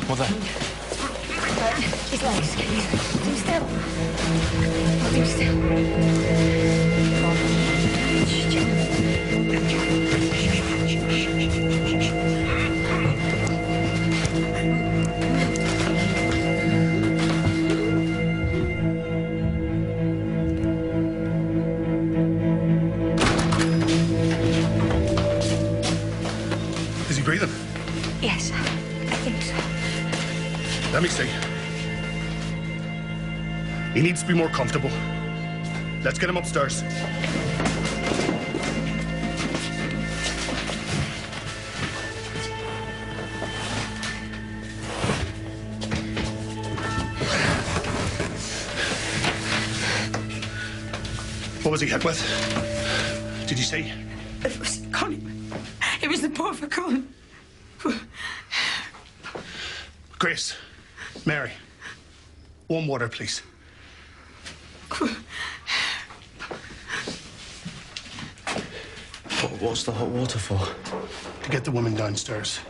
Mother. His legs. Do still. Do still. Is he breathing? Yes, I think so. Let me see. He needs to be more comfortable. Let's get him upstairs. What was he hit with? Did you see? It was Connie. It was the poor for Colin. Grace, Mary, warm water, please. What's the hot water for? To get the woman downstairs.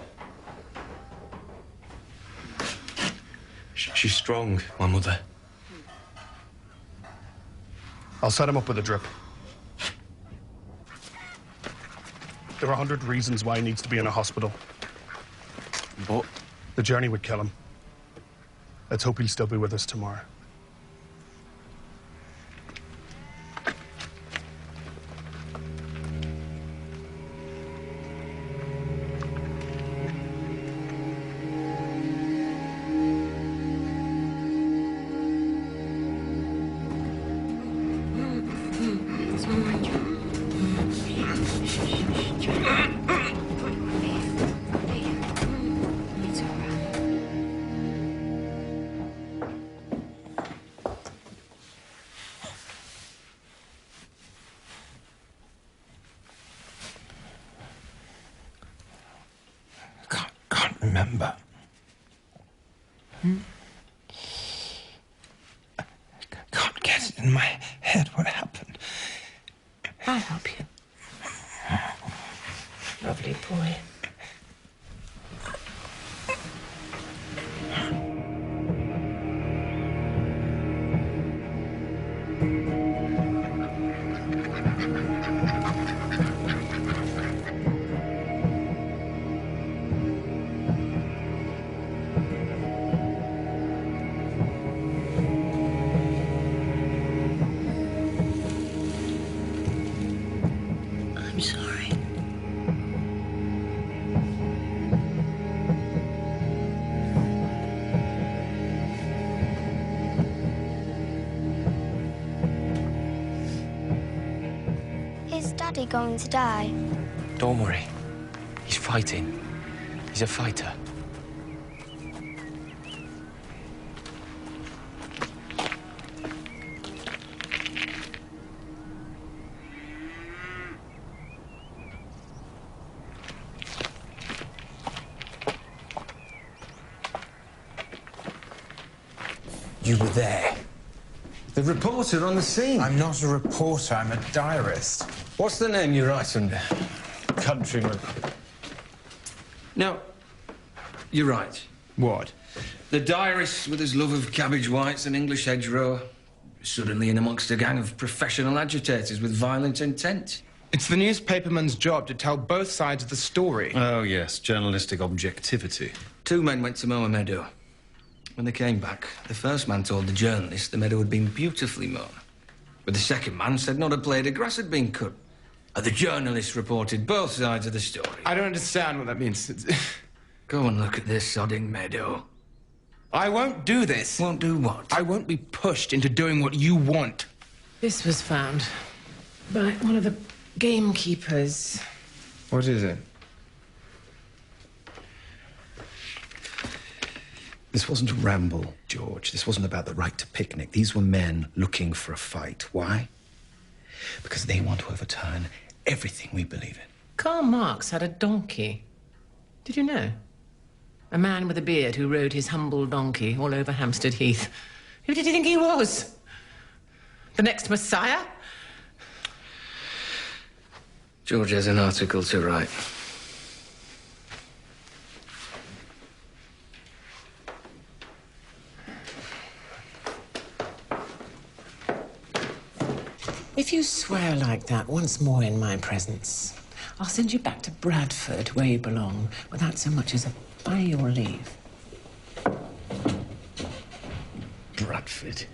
She's strong, my mother. I'll set him up with a drip. There are 100 reasons why he needs to be in a hospital. But the journey would kill him. Let's hope he'll still be with us tomorrow. Remember. I can't get it in my head what happened. I'll help you. Lovely boy. I'm sorry. Is Daddy going to die? Don't worry. He's fighting. He's a fighter. You were there. The reporter on the scene. I'm not a reporter, I'm a diarist. What's the name you write under? Countryman. No, you're right. What? The diarist with his love of cabbage whites and English hedgerow, suddenly in amongst a gang of professional agitators with violent intent. It's the newspaperman's job to tell both sides of the story. Oh, yes, journalistic objectivity. Two men went to mow a meadow. When they came back, the first man told the journalist the meadow had been beautifully mown. But the second man said not a blade of grass had been cut. And the journalist reported both sides of the story. I don't understand what that means. Go and look at this sodding meadow. I won't do this. Won't do what? I won't be pushed into doing what you want. This was found by one of the gamekeepers. What is it? This wasn't a ramble, George. This wasn't about the right to picnic. These were men looking for a fight. Why? Because they want to overturn everything we believe in. Karl Marx had a donkey. Did you know? A man with a beard who rode his humble donkey all over Hampstead Heath. Who did you think he was? The next Messiah? George has an article to write. If you swear like that once more in my presence, I'll send you back to Bradford, where you belong, without so much as a by your leave. Bradford.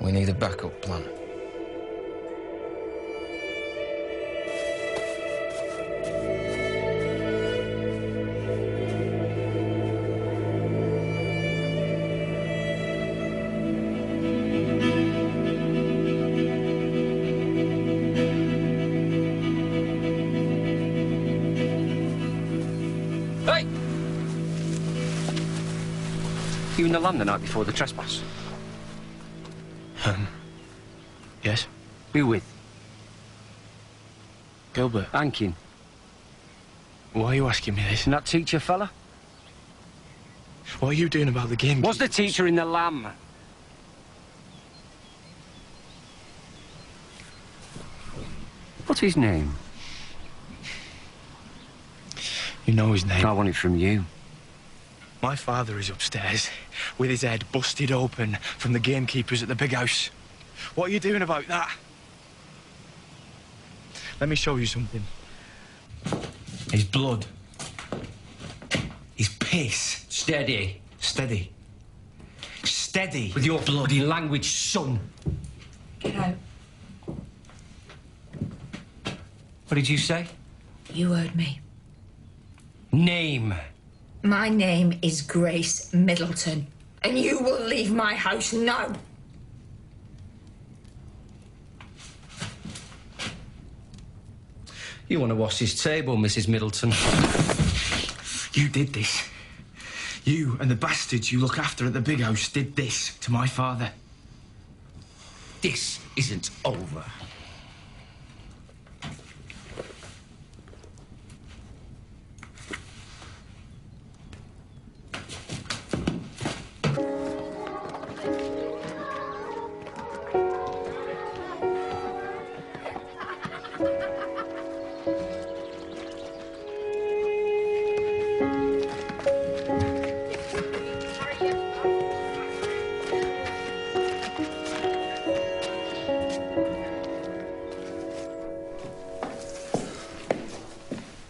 We need a backup plan. Hey! You in the land the night before the trespass? Yes? Who with? Gilbert. Ankin. Why are you asking me this? And that teacher fella? What are you doing about the game? Was the teacher in the lamb? What's his name? You know his name. I want it from you. My father is upstairs with his head busted open from the gamekeepers at the big house. What are you doing about that? Let me show you something. His blood. His piss. Steady. Steady. Steady. With your bloody language, son. Get out. What did you say? You heard me. Name. My name is Grace Middleton, and you will leave my house now. You want to wash his table, Mrs. Middleton? You did this. You and the bastards you look after at the big house did this to my father. This isn't over.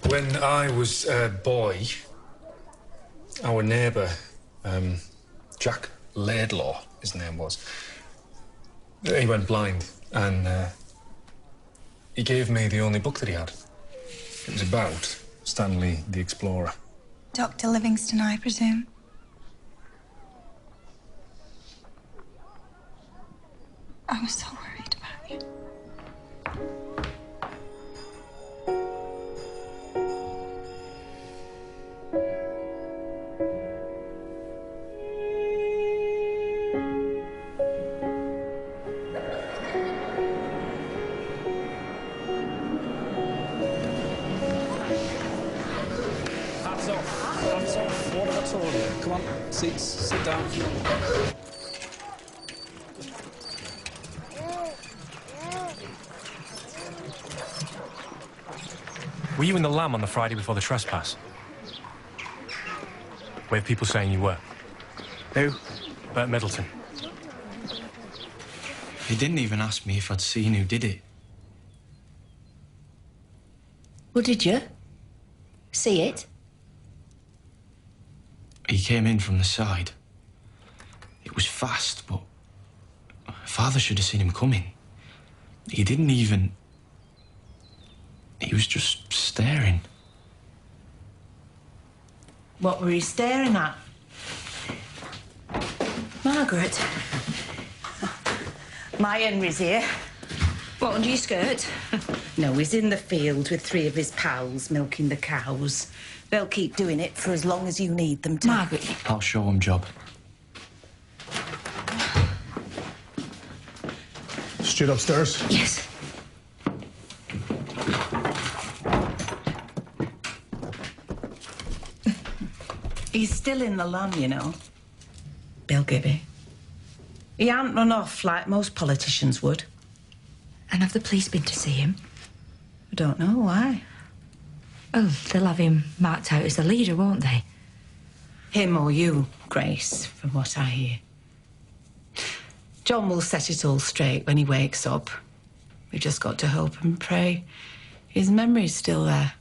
When I was a boy, our neighbour, Jack Laidlaw, his name was, he went blind and he gave me the only book that he had. It was about Stanley the Explorer. Dr. Livingston, I presume. I was so worried about you. What have I told you? Come on, seats, sit down. Were you in the Lamb on the Friday before the trespass? We have people saying you were. Who? Bert Middleton. He didn't even ask me if I'd seen who did it. Well, did you? See it? He came in from the side. It was fast, but Father should have seen him coming. He didn't even... He was just staring. What were you staring at? Margaret. My Henry's here. What, under your skirt? No, he's in the field with 3 of his pals milking the cows. They'll keep doing it for as long as you need them to. Margaret. I'll show him, Job. Straight upstairs? Yes. He's still in the Lamb, you know. Bill Gibby. He ain't run off like most politicians would. And have the police been to see him? I don't know why. Oh, they'll have him marked out as the leader, won't they? Him or you, Grace, from what I hear. John will set it all straight when he wakes up. We just got to hope and pray his memory's still there.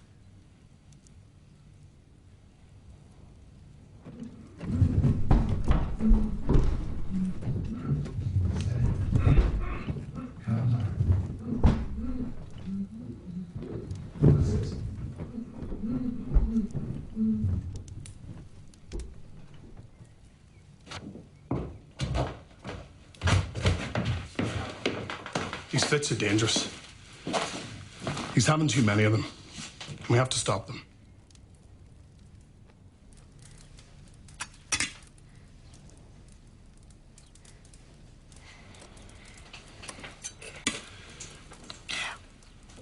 These fits are dangerous. He's having too many of them. We have to stop them.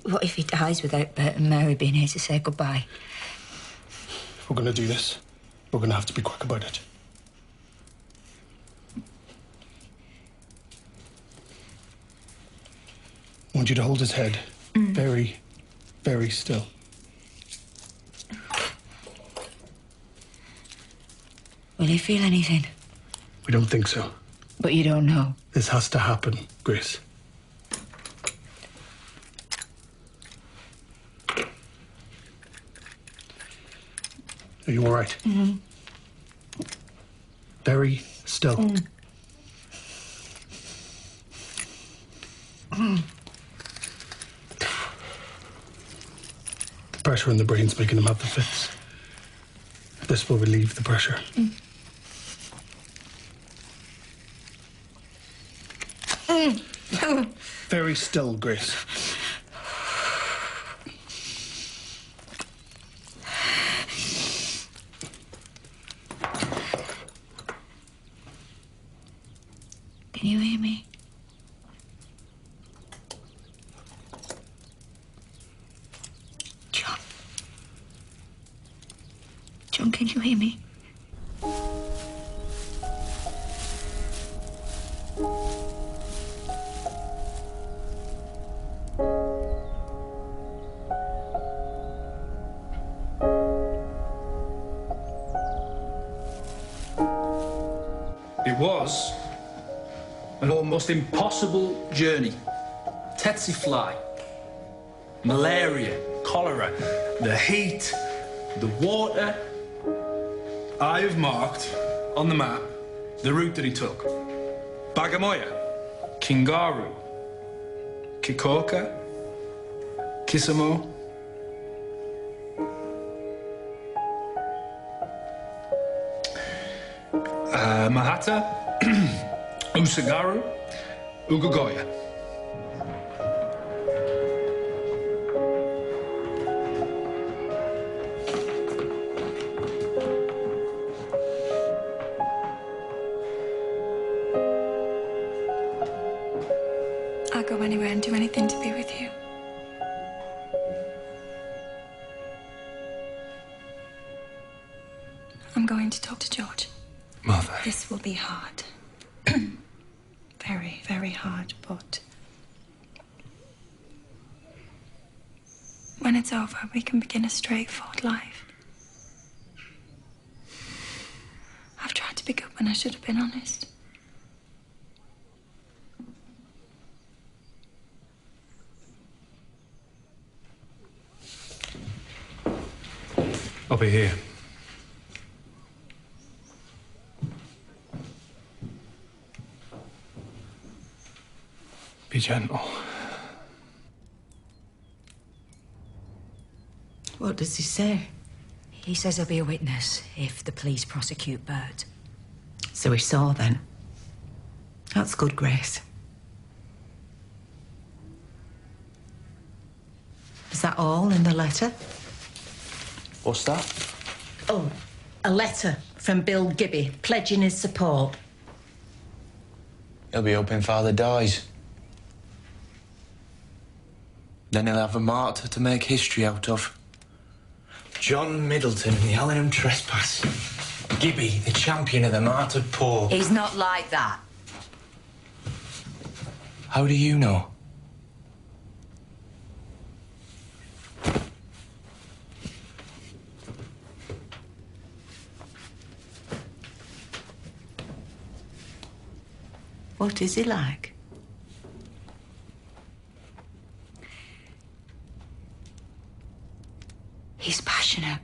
What if he dies without Bert and Mary being here to say goodbye? If we're going to do this, we're going to have to be quick about it. I want you to hold his head very, very still. Will he feel anything? We don't think so. But you don't know. This has to happen, Grace. Are you all right? Mm-hmm. Very still. The pressure in the brain's making him have the fits. This will relieve the pressure. Very still, Grace. Can you hear me? John. John, can you hear me? It was an almost impossible journey. Tsetse fly, malaria, cholera, the heat, the water. I have marked on the map the route that he took. Bagamoyo, Kingaru, Kikoka, Kisamo. Mahata, Usagaru, Ugogoya. I'll go anywhere and do anything to be with you. I'm going to talk to George. Mother. This will be hard. Very, very hard, but when it's over, we can begin a straightforward life. I've tried to be good when I should have been honest. I'll be here. Be gentle. What does he say? He says he'll be a witness if the police prosecute Bert. So he saw then. That's good, Grace. Is that all in the letter? What's that? Oh, a letter from Bill Gibby pledging his support. He'll be hoping Father dies. Then he'll have a martyr to make history out of. John Middleton in the Allenham Trespass. Gibby, the champion of the martyred poor. He's not like that. How do you know? What is he like? He's passionate.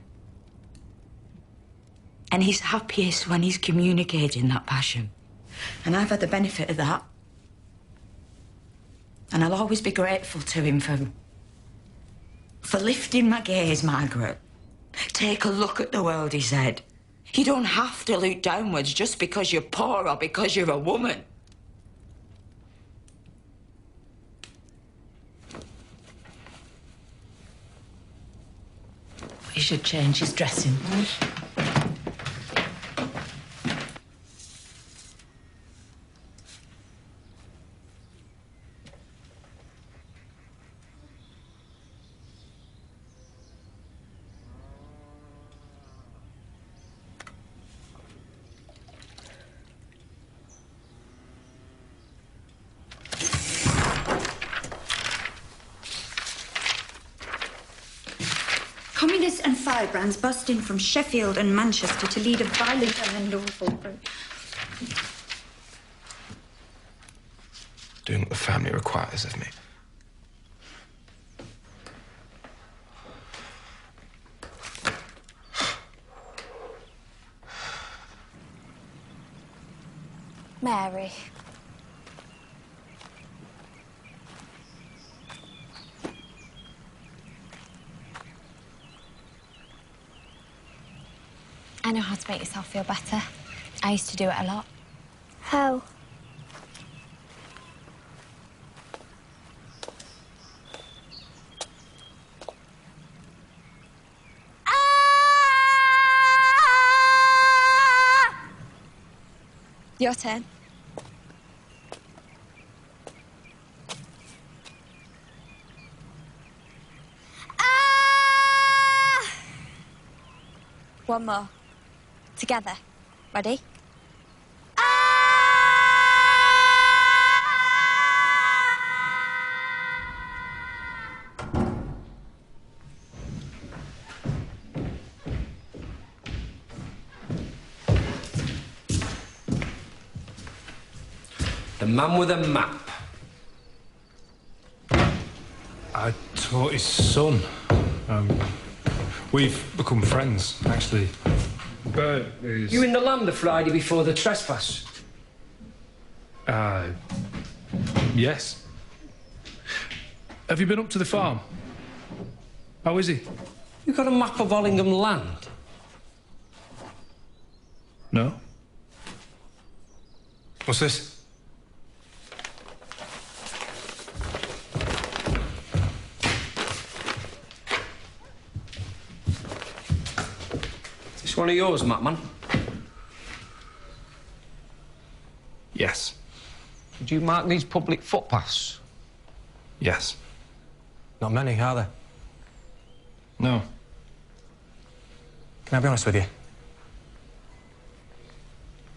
And he's happiest when he's communicating that passion. And I've had the benefit of that. And I'll always be grateful to him for lifting my gaze, Margaret. Take a look at the world, he said. You don't have to look downwards just because you're poor or because you're a woman. He should change his dressing. Communists and firebrands burst in from Sheffield and Manchester to lead a violent and awful. Doing what the family requires of me. Mary. I know how to make yourself feel better. I used to do it a lot. How? Your turn. One more. Together. Ready? The man with a map. I taught his son. We've become friends, actually. Bert is... You in the land the Friday before the trespass? Yes. Have you been up to the farm? How is he? You got a map of Allingham land? No. What's this? Is this one of yours, Mapman? Yes. Did you mark these public footpaths? Yes. Not many, are there? No. Can I be honest with you?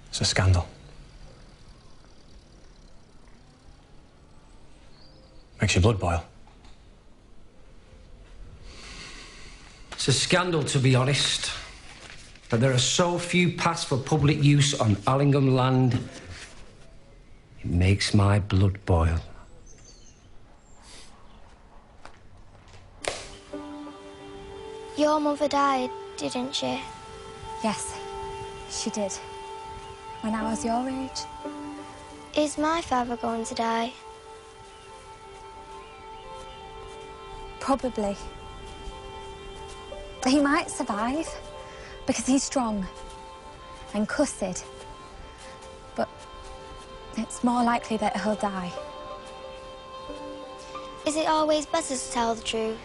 It's a scandal. Makes your blood boil. It's a scandal, to be honest. But there are so few paths for public use on Allingham land. It makes my blood boil. Your mother died, didn't she? Yes, she did. When I was your age. Is my father going to die? Probably. He might survive, because he's strong and cussed. But it's more likely that he'll die. Is it always better to tell the truth?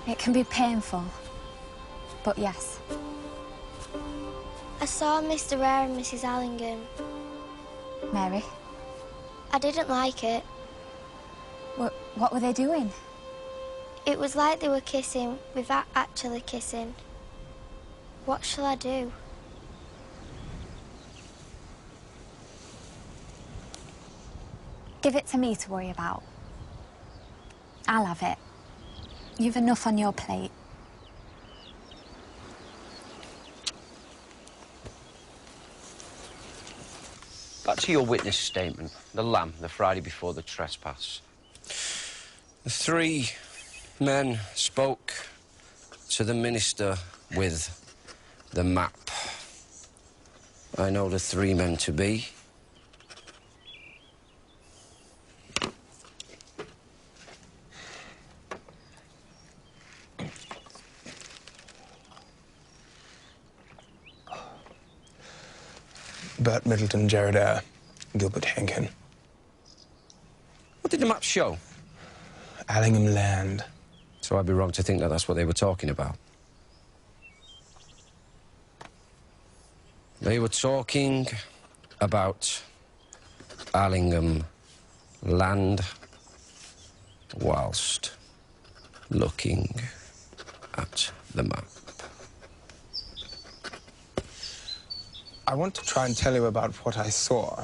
It can be painful, but yes. I saw Mr. Rare and Mrs. Allingham. Mary? I didn't like it. What were they doing? It was like they were kissing without actually kissing. What shall I do? Give it to me to worry about. I'll have it. You've enough on your plate. Back to your witness statement. The lamb, the Friday before the trespass. The three men spoke to the minister with the map. I know the three men to be. Bert Middleton, Jared Eyre, Gilbert Henkin. What did the map show? Allingham Land. So I'd be wrong to think that that's what they were talking about. They were talking about Allingham Land whilst looking at the map. I want to try and tell you about what I saw.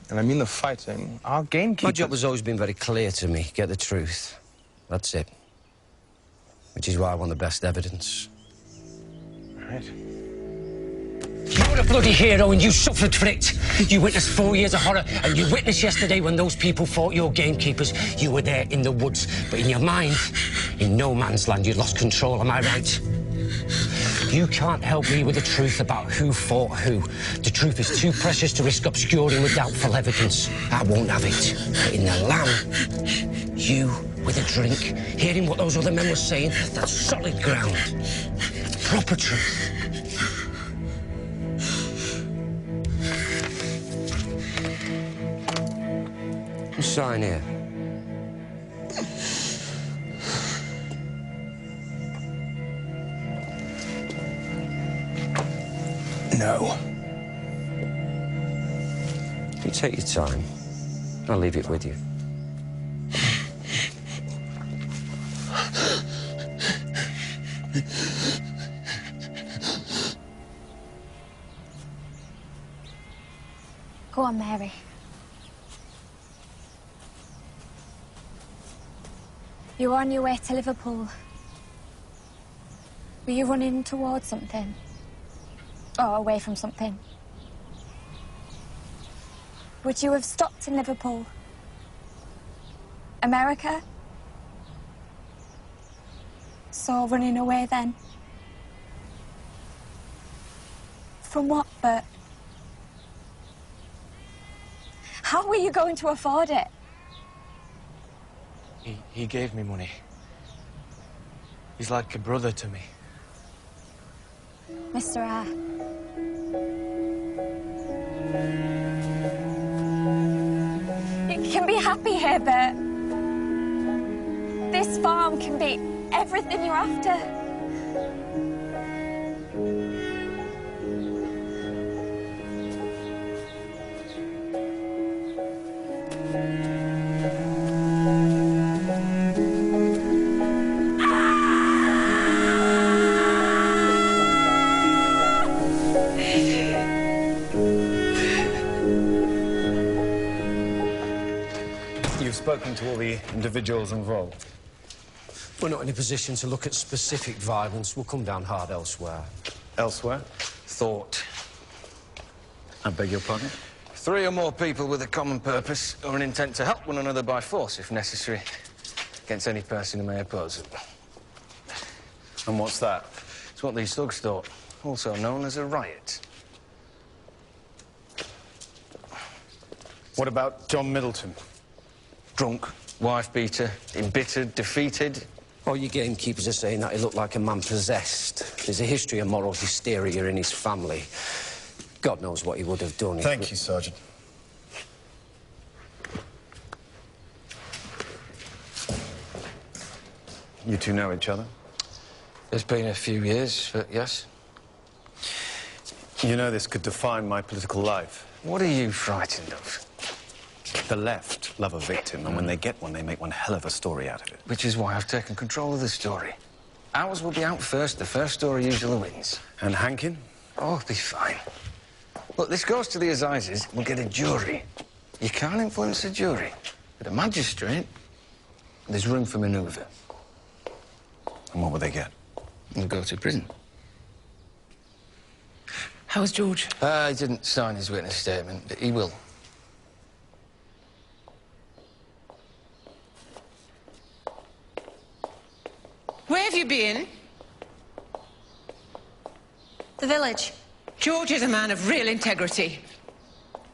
And I mean the fighting. Our gamekeeper... My job has always been very clear to me. Get the truth. That's it. Which is why I want the best evidence. Right. You were a bloody hero and you suffered for it. You witnessed 4 years of horror and you witnessed yesterday when those people fought your gamekeepers. You were there in the woods, but in your mind, in no man's land, you lost control, am I right? You can't help me with the truth about who fought who. The truth is too precious to risk obscuring with doubtful evidence. I won't have it. But in the lamb, you with a drink, hearing what those other men were saying, that's solid ground. That's proper truth. Sign here. No. You take your time. I'll leave it with you. Go on, Mary. You were on your way to Liverpool. Were you running towards something? Or away from something? Would you have stopped in Liverpool? America? So running away then? From what, Bert? How were you going to afford it? He gave me money. He's like a brother to me. Mr. R. You can be happy here, Bert. This farm can be everything you're after. Spoken to all the individuals involved? We're not in a position to look at specific violence. We'll come down hard elsewhere. Elsewhere? Thought. I beg your pardon? 3 or more people with a common purpose or an intent to help one another by force, if necessary, against any person who may oppose it. And what's that? It's what these thugs thought, also known as a riot. What about John Middleton? Drunk, wife-beater, embittered, defeated. All your gamekeepers are saying that he looked like a man possessed. There's a history of moral hysteria in his family. God knows what he would have done. Thank you, Sergeant. You two know each other? It's been a few years, but yes. You know this could define my political life. What are you frightened of? The left love a victim, and when they get one, they make one hell of a story out of it. Which is why I've taken control of the story. Ours will be out first. The first story usually wins. And Hankin? Oh, it'll be fine. Look, this goes to the assizes. We'll get a jury. You can't influence a jury. But a magistrate, there's room for manoeuvre. And what will they get? They'll go to prison. How's George? He didn't sign his witness statement, but he will. have you been? The village. George is a man of real integrity.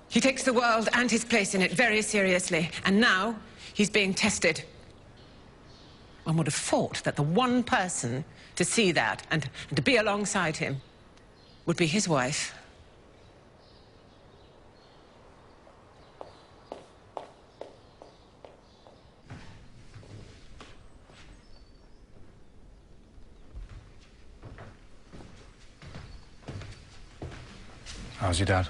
He takes the world and his place in it very seriously. And now, he's being tested. One would have thought that the one person to see that and to be alongside him would be his wife. How's your dad?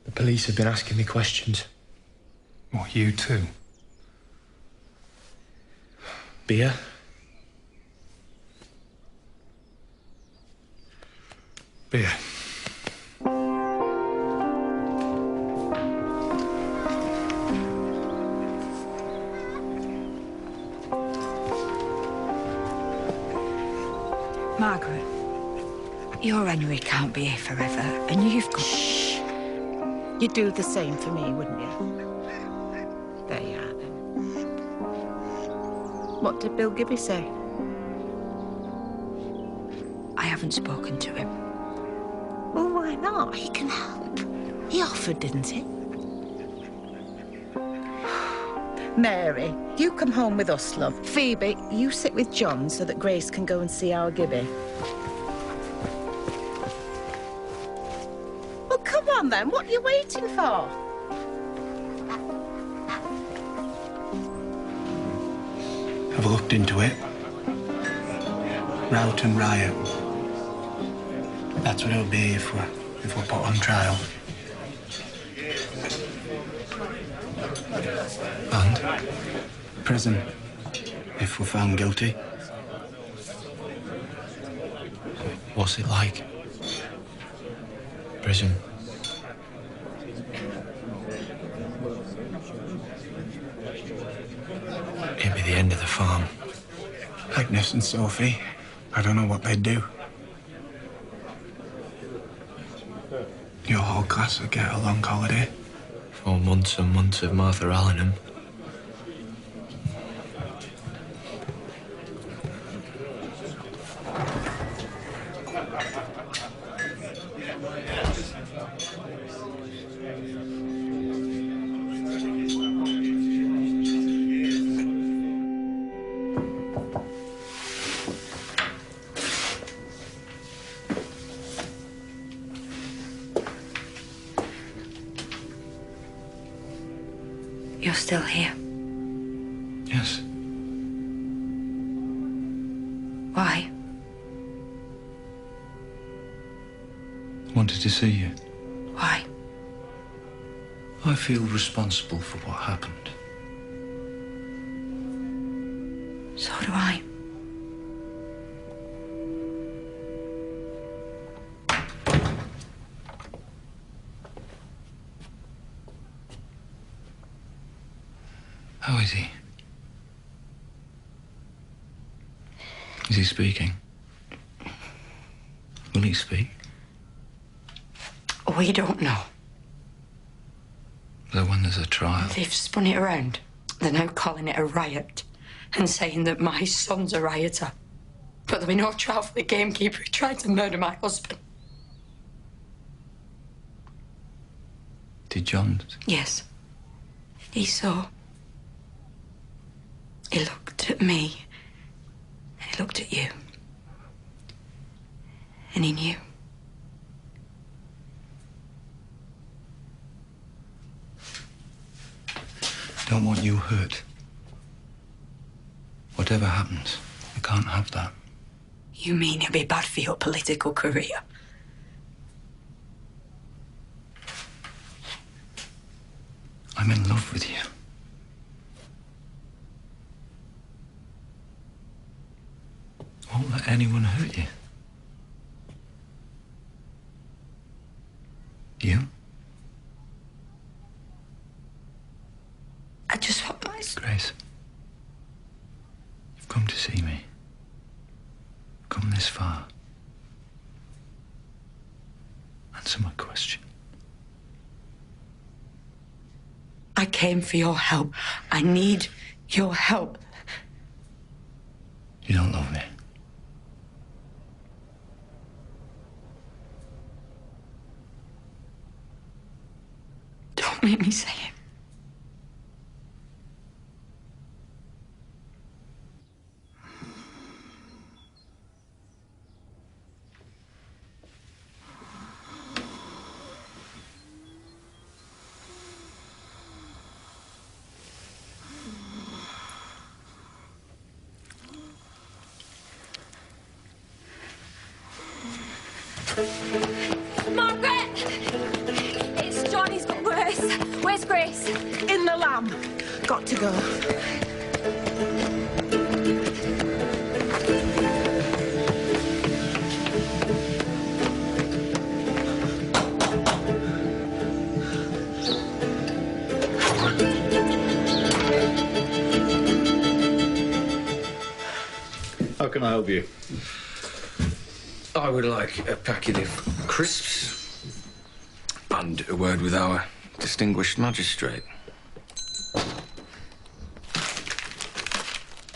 The police have been asking me questions. What, you too? Beer? Beer. Margaret, your Henry can't be here forever, and you've got... Shh. You'd do the same for me, wouldn't you? There you are, then. What did Bill Gibby say? I haven't spoken to him. Well, why not? He can help. He offered, didn't he? Mary, you come home with us, love. Phoebe, you sit with John so that Grace can go and see our Gibby. Well, come on then. What are you waiting for? I've looked into it. Rout and riot. That's what it'll be if we're put on trial. And prison, if we're found guilty. What's it like? Prison. It'd be the end of the farm. Agnes and Sophie, I don't know what they'd do. Your whole class would get a long holiday. 4 months and months of Martha Allenham. You're still here. Yes. Why? Wanted to see you. Why? I feel responsible for what happened. So do I. How is he? Is he speaking? Will he speak? We don't know. So when there's a trial? They've spun it around. They're now calling it a riot and saying that my son's a rioter. But there'll be no trial for the gamekeeper who tried to murder my husband. Did John? Yes. He saw. He looked at me. He looked at you. And he knew. Don't want you hurt. Whatever happens, I can't have that. You mean it'd be bad for your political career? I'm in love with you. Won't let anyone hurt you. You? I just want my... Grace, you've come to see me. Come this far. Answer my question. I came for your help. I need your help. You don't love me. Don't make me say it. Margaret! It's John, he's got worse. Where's Grace? In the lamb. Got to go. How can I help you? I would like a packet of crisps and a word with our distinguished magistrate.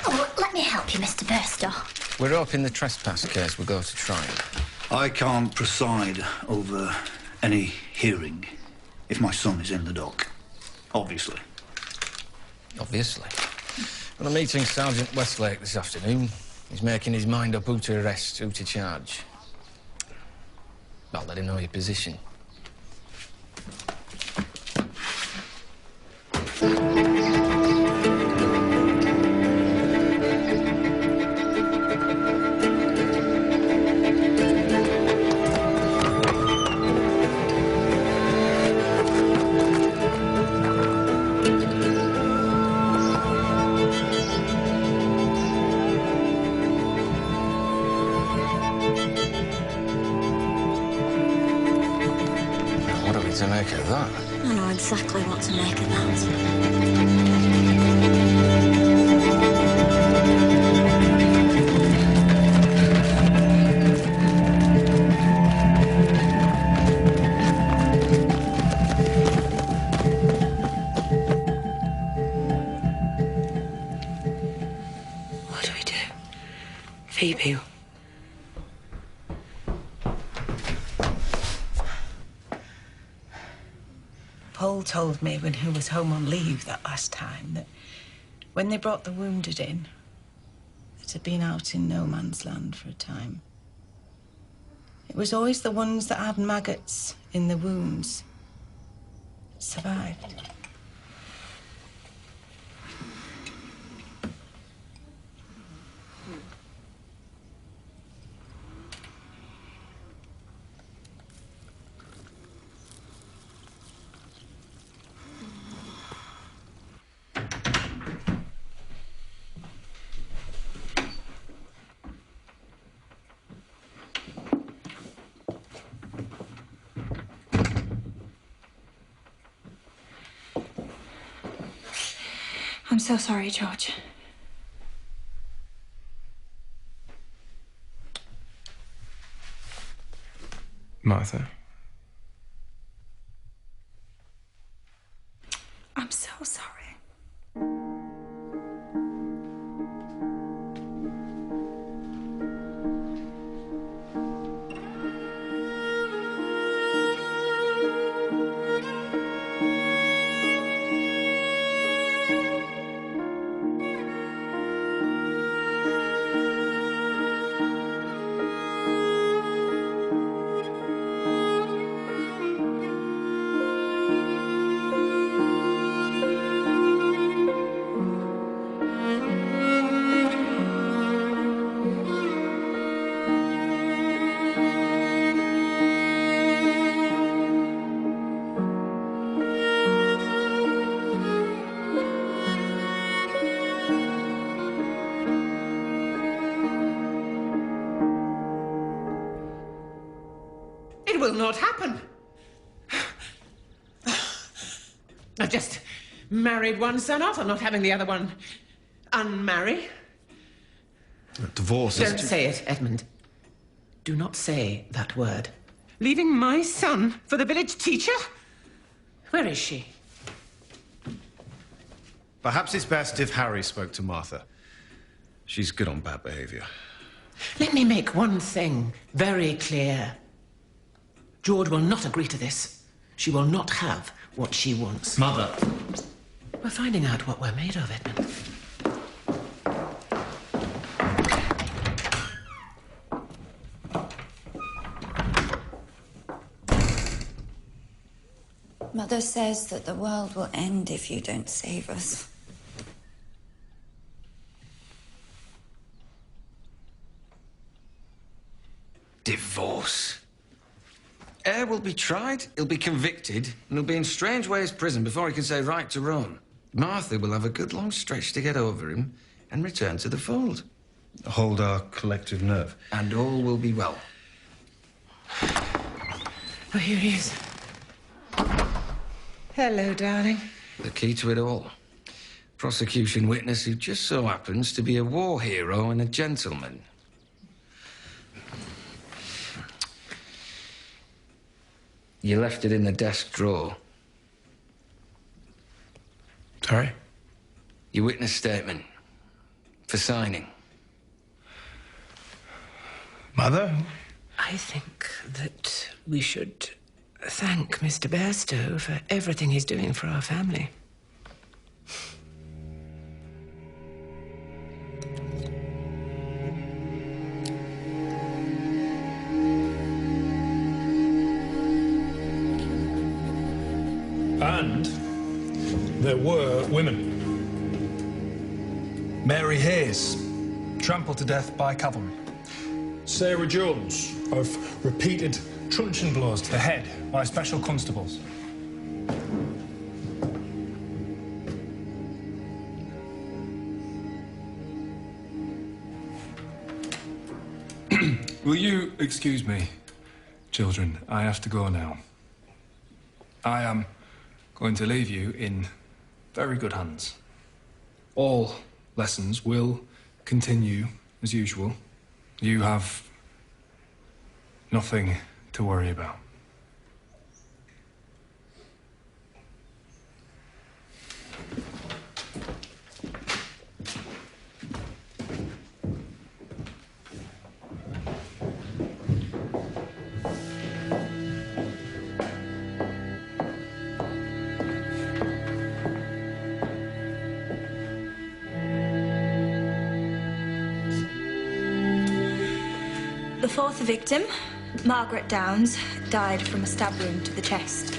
Oh, let me help you, Mr. Burstow. We're hoping the trespass case will go to trial. I can't preside over any hearing if my son is in the dock. Obviously. Obviously. Well, I'm meeting Sergeant Westlake this afternoon. He's making his mind up who to arrest, who to charge. I'll let him know your position. To make of that? I know exactly what to make of that. What do we do? Phoebe? Paul told me when he was home on leave that last time that when they brought the wounded in, that had been out in no man's land for a time, it was always the ones that had maggots in the wounds that survived. I'm so sorry, George. Martha. I'm so sorry. It will not happen. I've just married one son off. I'm not having the other one unmarry. Divorce. Don't say it, Edmund. Do not say that word. Leaving my son for the village teacher? Where is she? Perhaps it's best if Harry spoke to Martha. She's good on bad behavior. Let me make one thing very clear. George will not agree to this. She will not have what she wants. Mother. We're finding out what we're made of, Edmund. Mother says that the world will end if you don't save us. Divorce. Heir will be tried, he'll be convicted, and he'll be in Strangeways prison before he can say right to Rome. Martha will have a good long stretch to get over him and return to the fold. Hold our collective nerve. And all will be well. Oh, here he is. Hello, darling. The key to it all. Prosecution witness who just so happens to be a war hero and a gentleman. You left it in the desk drawer. Sorry? Your witness statement. For signing. Mother? I think that we should thank Mr. Bairstow for everything he's doing for our family. And there were women. Mary Hayes, trampled to death by cavalry. Sarah Jones, of repeated truncheon blows to the head by special constables. Will you excuse me, children? I have to go now. I am going to leave you in very good hands. All lessons will continue as usual. You have nothing to worry about. The fourth victim, Margaret Downs, died from a stab wound to the chest.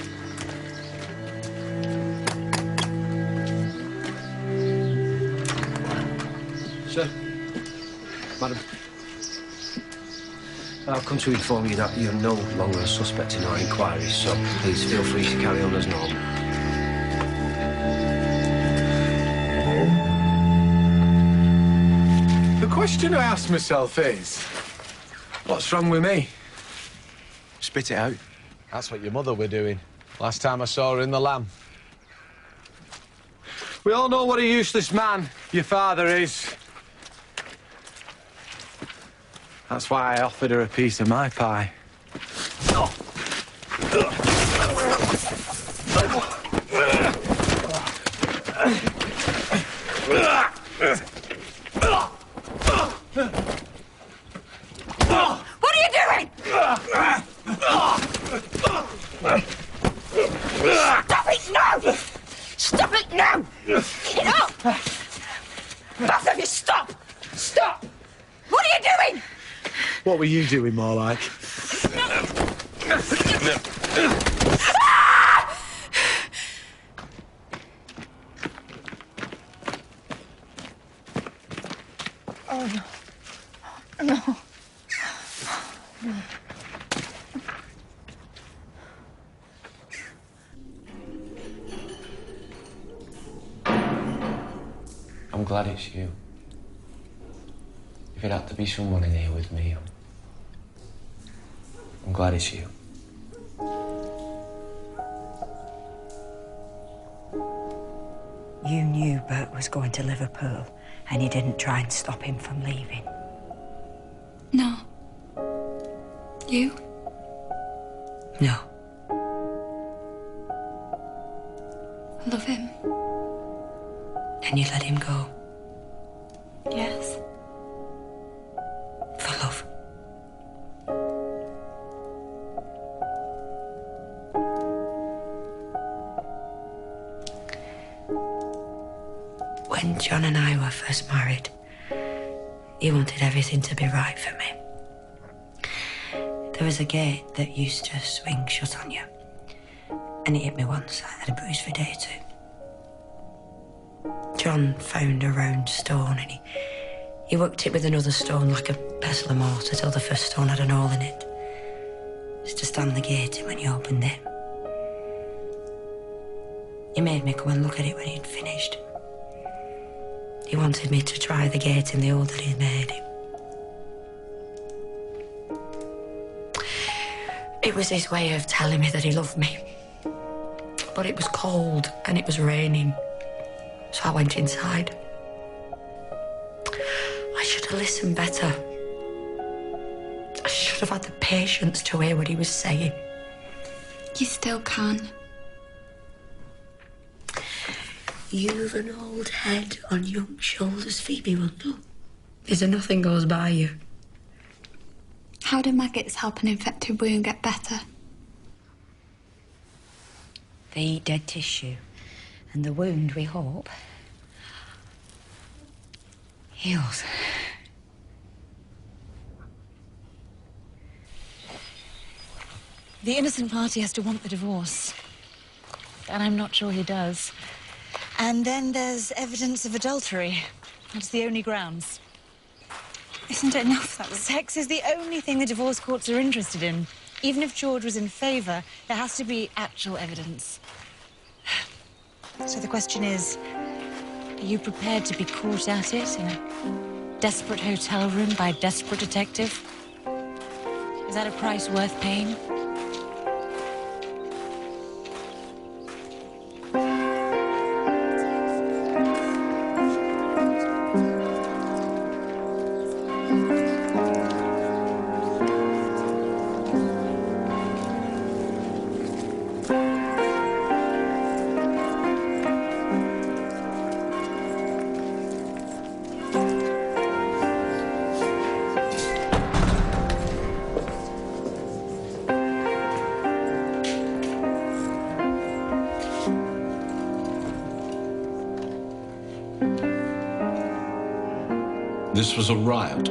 Sir. Madam. I've come to inform you that you're no longer a suspect in our inquiries, so please feel free to carry on as normal. The question I ask myself is, what's wrong with me? Spit it out. That's what your mother were doing. Last time I saw her in the Lamb. We all know what a useless man your father is. That's why I offered her a piece of my pie. What are you doing? Stop it now! Stop it now! Get up! Both of you, stop! Stop! What are you doing? What were you doing, more like? Oh, no. No. No. I'm glad it's you. If it had to be someone in here with me, I'm glad it's you. You knew Bert was going to Liverpool, and you didn't try and stop him from leaving. No. You? No. I love him. And you let him go. Yes. For love. When John and I were first married, he wanted everything to be right for me. There was a gate that used to swing shut on you. And it hit me once. I had a bruise for a day or two. John found a round stone and he worked it with another stone like a pestle and mortar till the first stone had an hole in it. Just to stand the gate in when you opened it. He made me come and look at it when he'd finished. He wanted me to try the gate in the hole that he'd made. It was his way of telling me that he loved me. But it was cold and it was raining. So I went inside. I should have listened better. I should have had the patience to hear what he was saying. You still can. You've an old head on young shoulders, Phoebe Wundle. Is there nothing goes by you? How do maggots help an infected wound get better? They eat dead tissue, and the wound, we hope, heals. The innocent party has to want the divorce, and I'm not sure he does. And then there's evidence of adultery. That's the only grounds. Isn't it enough that Sex is the only thing the divorce courts are interested in. Even if George was in favour, there has to be actual evidence. So the question is, are you prepared to be caught at it in a desperate hotel room by a desperate detective? Is that a price worth paying? This was a riot.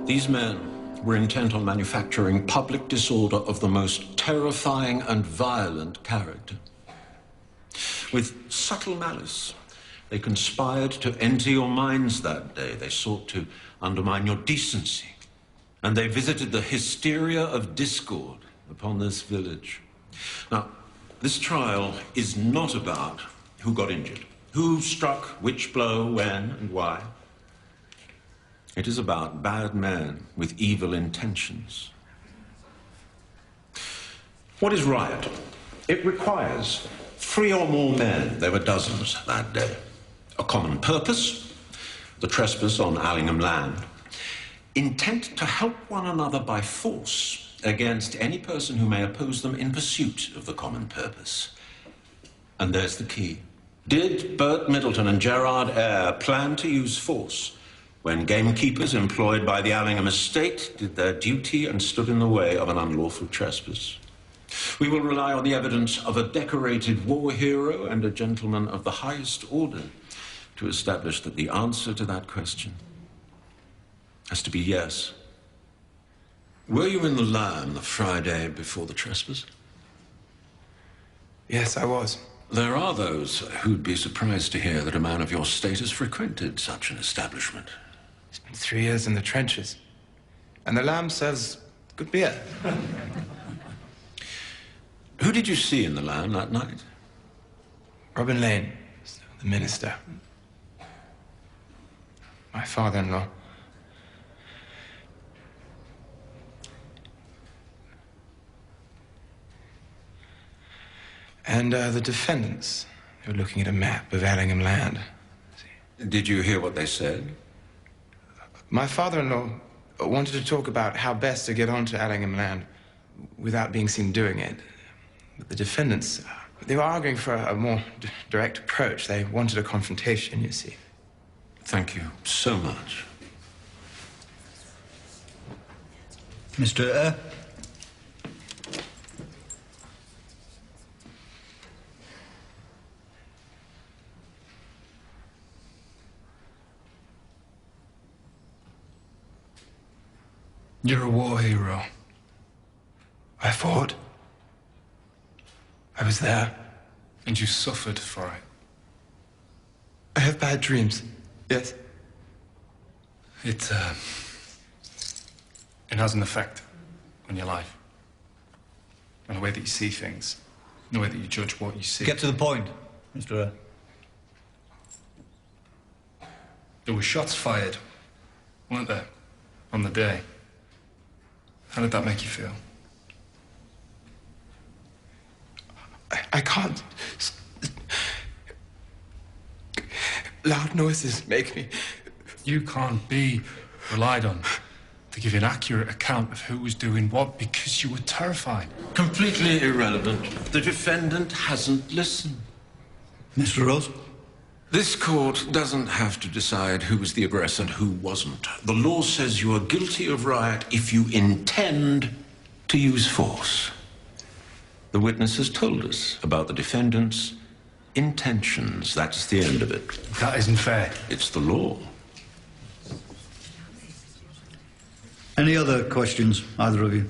These men were intent on manufacturing public disorder of the most terrifying and violent character. With subtle malice, they conspired to enter your minds that day. They sought to undermine your decency. And they visited the hysteria of discord upon this village. Now, this trial is not about who got injured, who struck which blow, when, and why. It is about bad men with evil intentions. What is riot? It requires 3 or more men, there were dozens that day, a common purpose, the trespass on Allingham land, intent to help one another by force against any person who may oppose them in pursuit of the common purpose. And there's the key. Did Bert Middleton and Gerard Eyre plan to use force when gamekeepers employed by the Allingham estate did their duty and stood in the way of an unlawful trespass? We will rely on the evidence of a decorated war hero and a gentleman of the highest order to establish that the answer to that question has to be yes. Were you in the Lamb the Friday before the trespass? Yes, I was. There are those who'd be surprised to hear that a man of your status frequented such an establishment. It's been 3 years in the trenches. And the Lamb serves good beer. Who did you see in the Lamb that night? Robin Lane, the minister. My father-in-law. And the defendants, who were looking at a map of Allingham land. Did you hear what they said? My father-in-law wanted to talk about how best to get onto Allingham land without being seen doing it. But the defendants They were arguing for a more direct approach. They wanted a confrontation, you see. Thank you so much. Mr. Eyre? You're a war hero. I fought. I was there. And you suffered for it. I have bad dreams, yes. It has an effect on your life. On the way that you see things. The way that you judge what you see. Get to the point, Mr. Eyre. There were shots fired, weren't there, on the day? How did that make you feel? I can't. Loud noises make me... You can't be relied on to give an accurate account of who was doing what because you were terrified. Completely irrelevant. The defendant hasn't listened. Mr. Rose? This court doesn't have to decide who was the aggressor and who wasn't. The law says you are guilty of riot if you intend to use force. The witness has told us about the defendant's intentions. That's the end of it. That isn't fair. It's the law. Any other questions, either of you?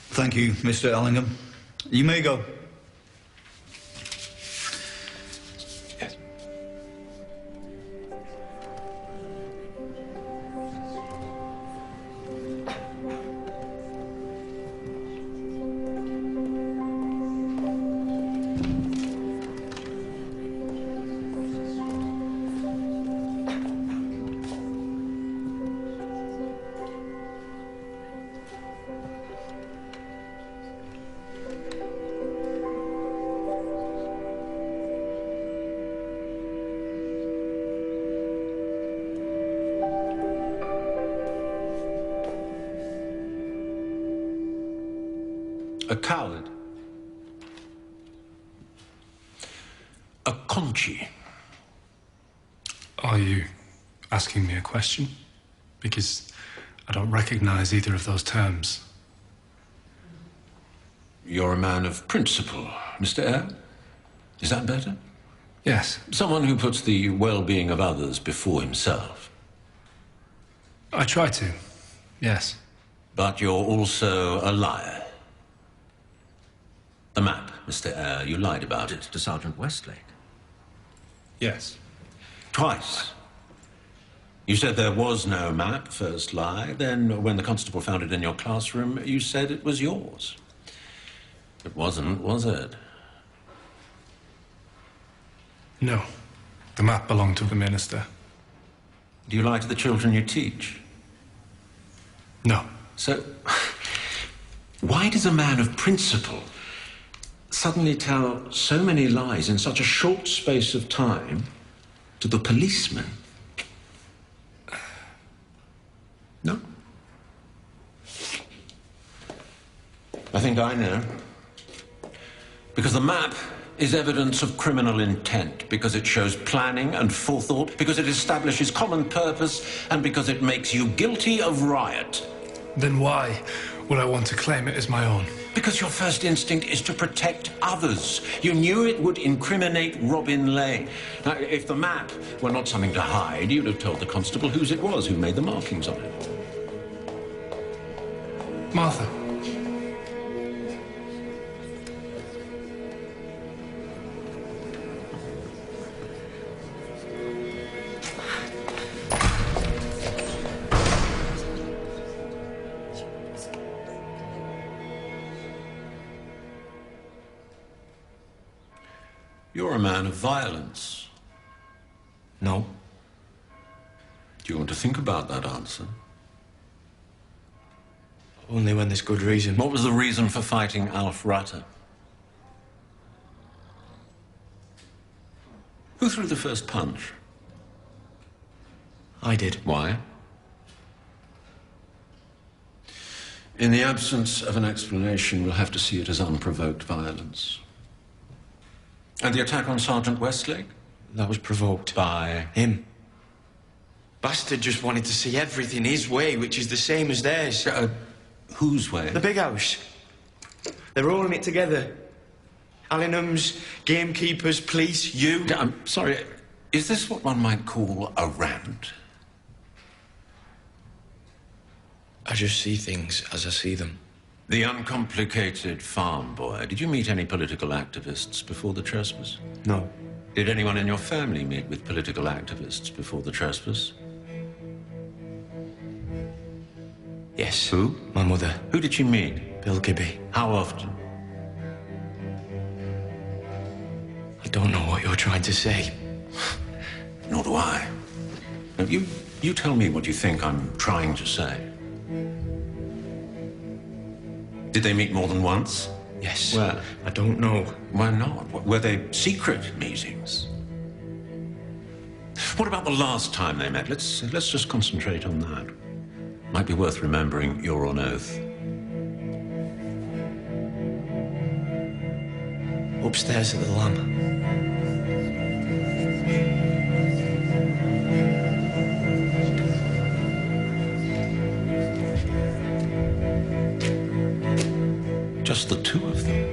Thank you, Mr. Ellingham. You may go. A coward. A conchi. Are you asking me a question? Because I don't recognize either of those terms. You're a man of principle, Mr. Eyre. Is that better? Yes. Someone who puts the well-being of others before himself. I try to, yes. But you're also a liar. The map, Mr. Eyre, you lied about it to Sergeant Westlake. Yes. Twice. You said there was no map, first lie. Then, when the constable found it in your classroom, you said it was yours. It wasn't, was it? No. The map belonged to the minister. Do you lie to the children you teach? No. So, why does a man of principle suddenly tell so many lies in such a short space of time to the policeman? No? I think I know. Because the map is evidence of criminal intent, because it shows planning and forethought, because it establishes common purpose, and because it makes you guilty of riot. Then why would I want to claim it as my own? Because your first instinct is to protect others. You knew it would incriminate Robin Lane. Now, if the map were not something to hide, you'd have told the constable whose it was who made the markings on it. Martha. You're a man of violence. No. Do you want to think about that answer? Only when there's good reason. What was the reason for fighting Alf Rutter? Who threw the first punch? I did. Why? In the absence of an explanation, we'll have to see it as unprovoked violence. And the attack on Sergeant Westlake? That was provoked. By? Him. Bastard just wanted to see everything his way, which is the same as theirs. Whose way? The big house. They're all in it together. Allingham's, gamekeepers, police, you. I'm sorry, is this what one might call a rant? I just see things as I see them. The uncomplicated farm boy. Did you meet any political activists before the trespass? No. Did anyone in your family meet with political activists before the trespass? Yes. Who? My mother. Who did she meet? Bill Gibby. How often? I don't know what you're trying to say. Nor do I. Now, you tell me what you think I'm trying to say. Did they meet more than once? Yes. Where? I don't know. Why not? Were they secret meetings? What about the last time they met? Let's just concentrate on that. Might be worth remembering you're on oath. Upstairs at the Lamb. Just the two of them?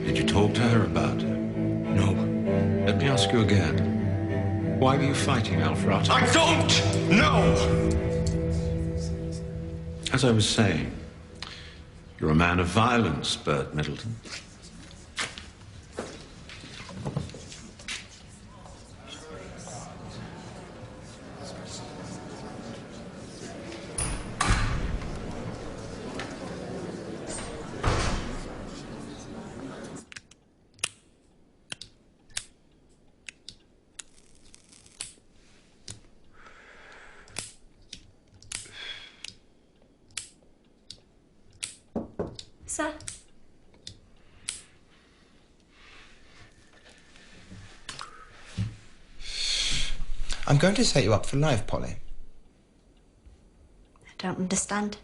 Did you talk to her about it? No. Let me ask you again. Why were you fighting Alfred? I don't know! As I was saying, you're a man of violence, Bert Middleton. Sir? I'm going to set you up for life, Polly. I don't understand.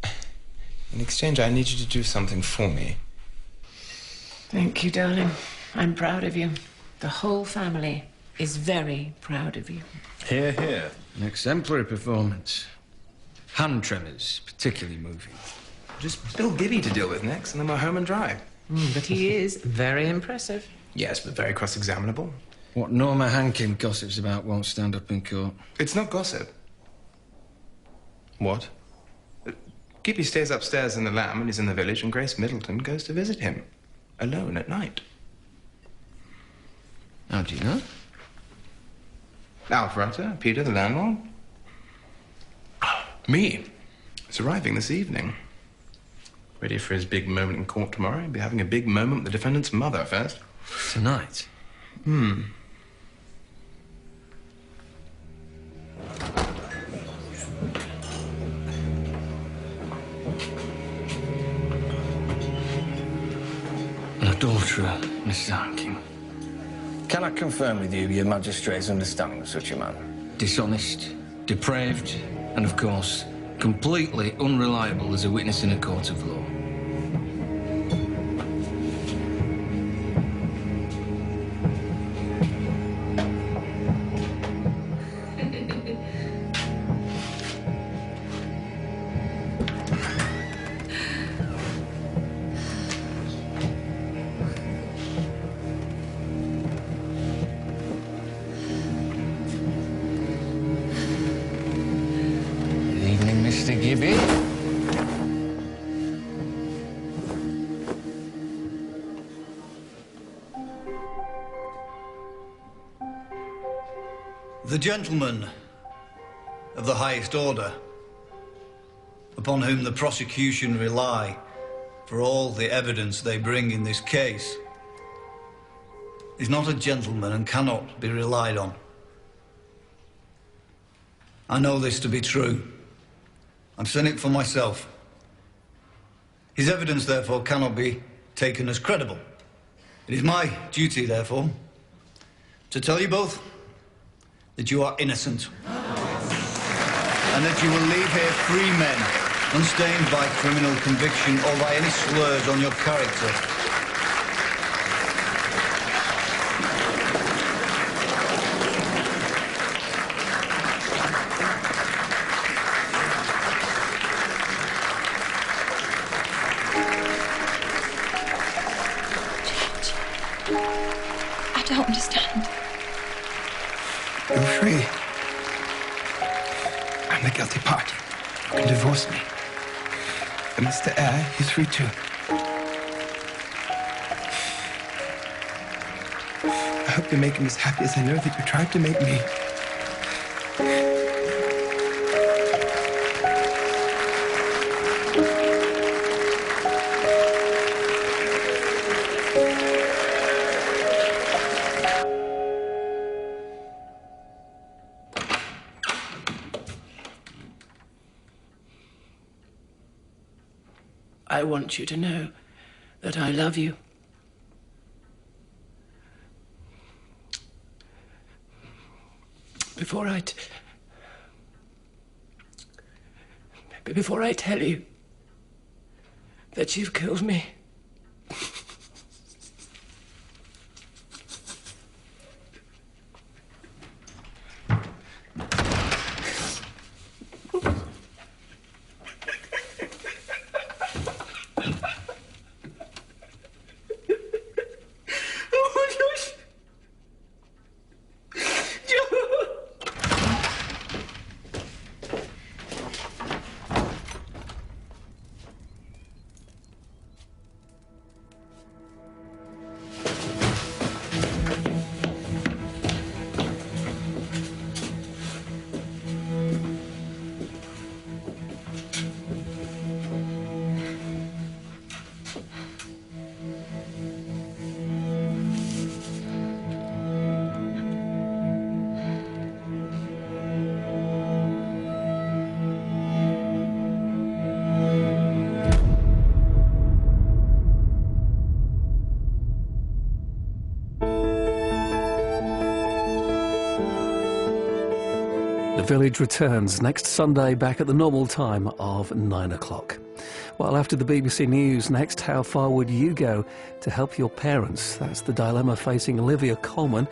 In exchange, I need you to do something for me. Thank you, darling. I'm proud of you. The whole family is very proud of you. Hear, hear. An exemplary performance. Hand tremors, particularly moving. Just Bill Gibby to deal with next, and then we're home and dry. But he is very impressive. Yes, but very cross-examinable. What Norma Hankin gossips about won't stand up in court. It's not gossip. What? Gibby stays upstairs in the Lamb when he's in the village, and Grace Middleton goes to visit him. Alone at night. How do you know? Alfred, Peter, the landlord. Me. He's arriving this evening. Ready for his big moment in court tomorrow. He'll be having a big moment with the defendant's mother first. Tonight? An adulterer, Mrs. Hankin. Can I confirm with you your magistrate's understanding of such a man? Dishonest, depraved, and of course, completely unreliable as a witness in a court of law. Mr. Gibby? The gentleman of the highest order, upon whom the prosecution rely for all the evidence they bring in this case, is not a gentleman and cannot be relied on. I know this to be true. I've seen it for myself. His evidence, therefore, cannot be taken as credible. It is my duty, therefore, to tell you both that you are innocent. and that you will leave here free men, unstained by criminal conviction or by any slurs on your character. I don't understand. You're free. I'm the guilty party. You can divorce me. And Mr. Eyre, he's free too. I hope you make him as happy as I know that you tried to make me. I want you to know that I love you. Before I tell you that you've killed me, The Village returns next Sunday back at the normal time of 9 o'clock. Well, after the BBC News, next, how far would you go to help your parents? That's the dilemma facing Olivia Colman.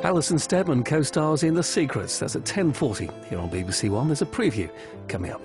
Alison Steadman co-stars in The Secrets. That's at 10:40 here on BBC One. There's a preview coming up.